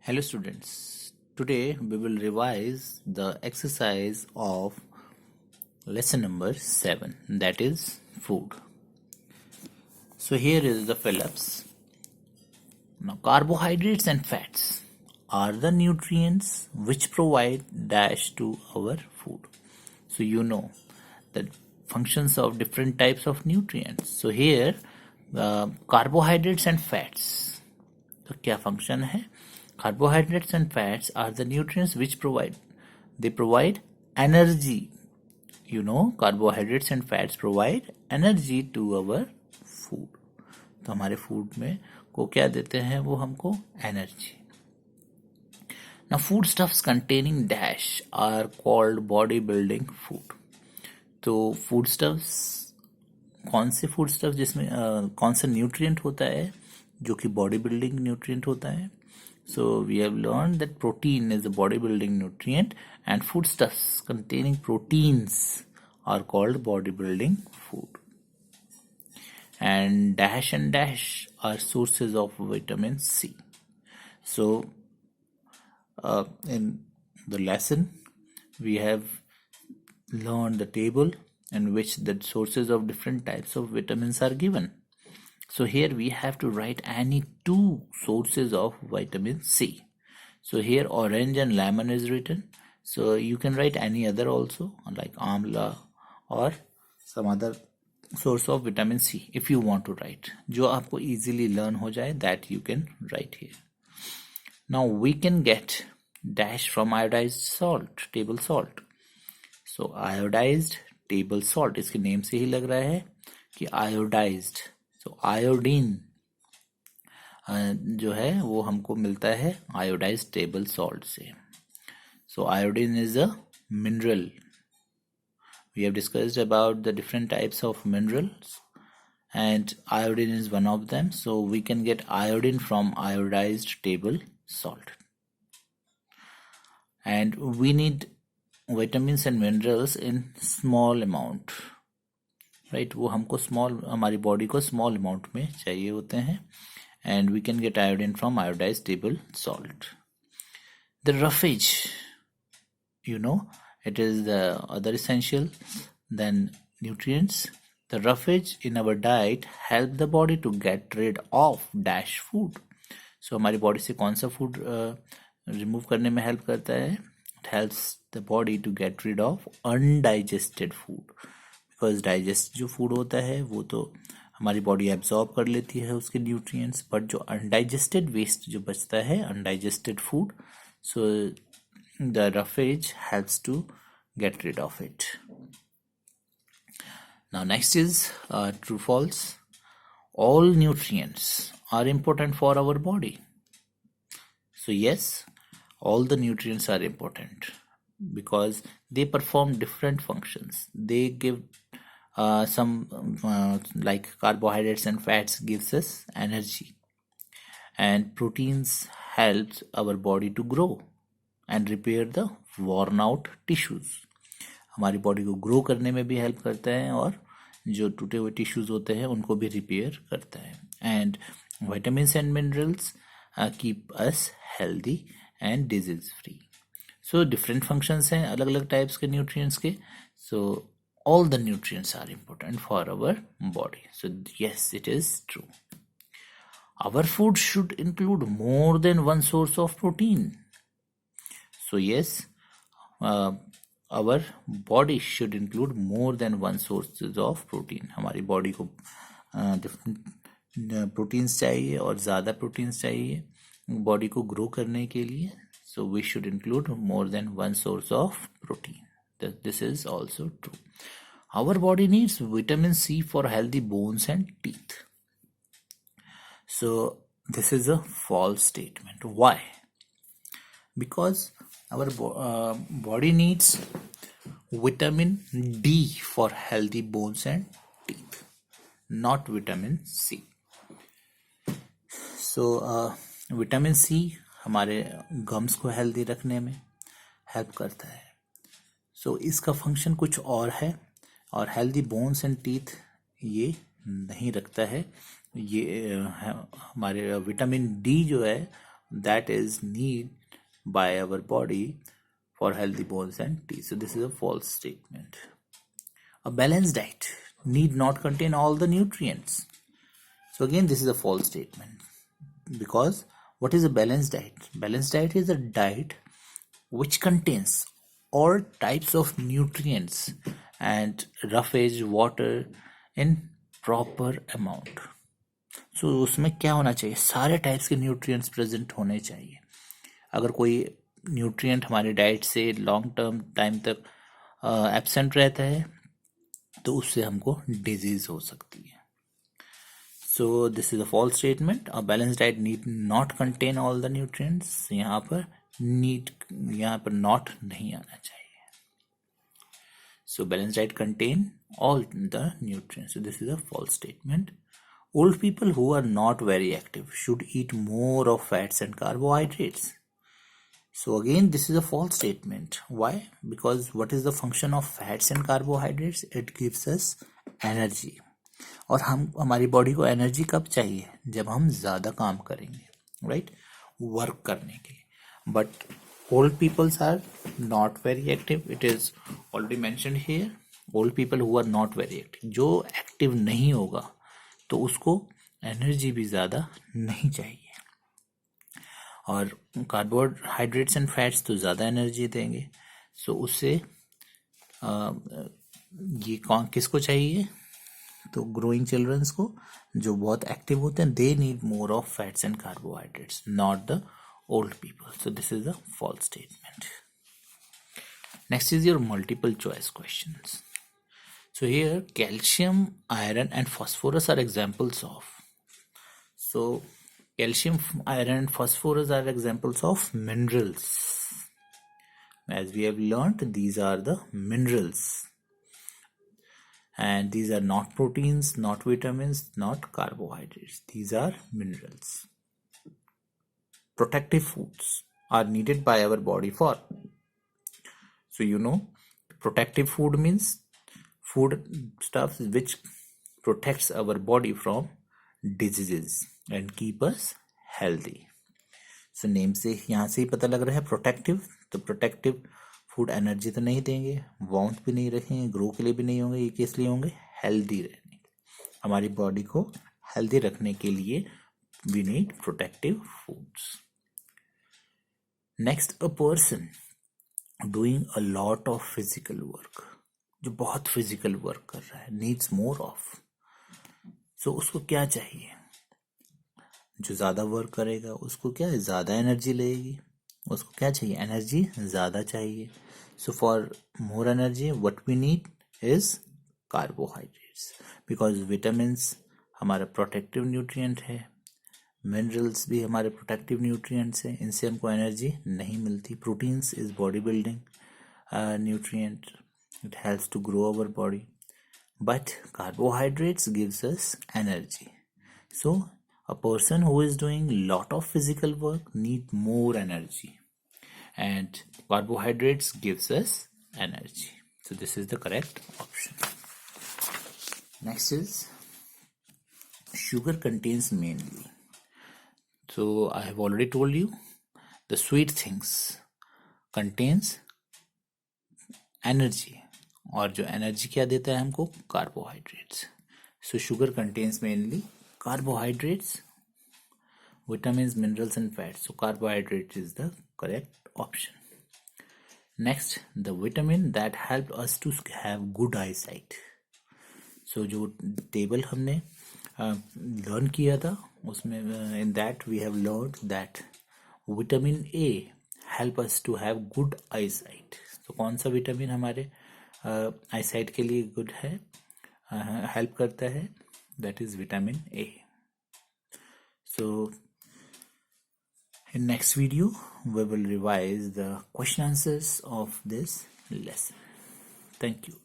Hello students, today we will revise the exercise of lesson number 7, that is food. So here is the fill-ups. Now carbohydrates and fats are the nutrients which provide dash to our food. So you know the functions of different types of nutrients. So here carbohydrates and fats. तो क्या function है? Carbohydrates and fats are the nutrients which provide energy. You know, carbohydrates and fats provide energy to our food. तो हमारे food में को क्या देते हैं? वो हमको energy. Now foodstuffs containing dash are called body building food. तो foodstuffs कौन से foodstuffs जिसमें कौन सा न्यूट्रिएंट होता है जो कि बॉडी बिल्डिंग न्यूट्रिएंट होता है? So we have learned that protein is a bodybuilding nutrient and foodstuffs containing proteins are called bodybuilding food. And dash are sources of vitamin C. So in the lesson we have learned the table in which the sources of different types of vitamins are given. So here we have to write any two sources of vitamin C. So here orange and lemon is written. So you can write any other also like amla or some other source of vitamin C if you want to write. जो आपको easily learn हो जाए that you can write here. Now we can get dash from iodized salt, table salt. So iodized table salt इसके name से ही लग रहा है कि iodized. तो आयोडीन जो है वो हमको मिलता है आयोडाइज्ड टेबल सॉल्ट से. So iodine is a mineral. We have discussed about the different types of minerals and iodine is one of them. So we can get iodine from iodised table salt. And we need vitamins and minerals in small amount. Right वो हमको small हमारी body को small amount में चाहिए होते हैं. And we can get iodine from iodised table salt. The roughage you know it is the other essential than nutrients. The roughage in our diet help the body to get rid of dash food. So हमारी body से कौन सा food remove करने में help करता है? It helps the body to get rid of undigested food. Because digest जो food होता है वो तो हमारी बॉडी एब्जॉर्ब कर लेती है उसके न्यूट्रिएंट्स, बट जो अनडाइजेस्टेड वेस्ट जो बचता है undigested food, so the roughage helps to get rid of it. Now next is true false. All nutrients are important for our body. So yes, all the nutrients are important because they perform different functions. They give some like carbohydrates and fats gives us energy, and proteins helps our body to grow and repair the worn out tissues. हमारी body को grow करने में भी help करता है और जो टूटे हुए टिश्यूज होते हैं उनको भी रिपेयर करता है. And vitamins and minerals keep us healthy and disease free. So different functions हैं अलग अलग टाइप्स के न्यूट्रिएंट्स के. So all the nutrients are important for our body. So yes, it is true. Our food should include more than one source of protein. So yes, our body should include more than one sources of protein. हमारी body को different proteins चाहिए और ज़्यादा proteins चाहिए body को grow करने के लिए. So we should include more than one source of protein. This is also true. Our body needs vitamin C for healthy bones and teeth. So this is a false statement. Why? Because our body needs vitamin D for healthy bones and teeth, not vitamin C. So vitamin C हमारे gums को healthy रखने में help करता है. सो इसका function कुछ और है और हेल्दी बोन्स एंड टीथ ये नहीं रखता है. ये हमारे विटामिन डी जो है that is need by our body for healthy bones and teeth. So this is a false statement. A balanced diet need not contain all the nutrients. So again, this is a false statement, because what is a balanced diet? Balanced diet is a diet which contains all types of nutrients and roughage water in proper amount. So उसमें क्या होना चाहिए? सारे types के nutrients present होने चाहिए. अगर कोई न्यूट्रिएंट हमारी डाइट से लॉन्ग टर्म टाइम तक एब्सेंट रहता है तो उससे हमको डिजीज हो सकती है. So this is a false statement. A balanced diet need not contain all the nutrients. यहाँ पर not नहीं आना चाहिए. So balanced diet contain all the nutrients. So this is a false statement. Old people who are not very active should eat more of fats and carbohydrates. So again, this is a false statement. Why? Because what is the function of fats and carbohydrates? It gives us energy. और हमारी body को energy कब चाहिए? जब हम ज़्यादा काम करेंगे, राइट, वर्क करने के. But old peoples are not very active. It is already mentioned here. Old people who are not very active, जो एक्टिव नहीं होगा तो उसको एनर्जी भी ज़्यादा नहीं चाहिए. और कार्बोहाइड्रेट्स एंड फैट्स तो ज़्यादा एनर्जी देंगे. सो उससे ये किसको चाहिए? तो ग्रोइंग चिल्ड्रंस को, जो बहुत एक्टिव होते हैं, they need more of fats and carbohydrates, not the old people. So this is a false statement. Next is your multiple choice questions. So here calcium, iron and phosphorus are examples of. So calcium, iron and phosphorus are examples of minerals. As we have learnt, these are the minerals. And these are not proteins, not vitamins, not carbohydrates. These are minerals. Protective foods are needed by our body for. So you know, protective food means food stuff which protects our body from diseases and keep us healthy. So name से यहाँ से ही पता लग रहा है protective. तो protective food energy तो नहीं देंगे, वार्मथ भी नहीं रखेंगे, ग्रो के लिए भी नहीं होंगे. ये किस लिए होंगे? हेल्दी रहने के. हमारी बॉडी को हेल्दी रखने के लिए we need protective foods. Next, a person doing a lot of physical work, जो बहुत फिजिकल वर्क कर रहा है, नीड्स मोर ऑफ. सो उसको क्या चाहिए? जो ज़्यादा वर्क करेगा उसको क्या है? ज़्यादा एनर्जी लगेगी. उसको क्या चाहिए? एनर्जी ज़्यादा चाहिए. So for more energy what we need is carbohydrates, because vitamins हमारा प्रोटेक्टिव न्यूट्रिएंट है, मिनरल्स भी हमारे प्रोटेक्टिव न्यूट्रिएंट्स हैं, इनसे हमको एनर्जी नहीं मिलती. Proteins is body building nutrient. It helps to grow our body, but carbohydrates gives us energy. So a person who is doing lot of physical work need more energy, and carbohydrates gives us energy. So this is the correct option. Next is sugar contains mainly. So I have already told you the sweet things contains energy, और जो energy क्या देता है हमको? Carbohydrates. So sugar contains mainly carbohydrates, vitamins, minerals and fats. So carbohydrate is the correct option. Next, the vitamin that help us to have good eye sight. So जो table हमने learn किया था उसमें in that we have learn that vitamin A help us to have good eye sight. तो कौन सा vitamin हमारे आई site के लिए गुड है, हेल्प करता है? That is vitamin A. So in next video we will revise the question answers of this lesson. Thank you.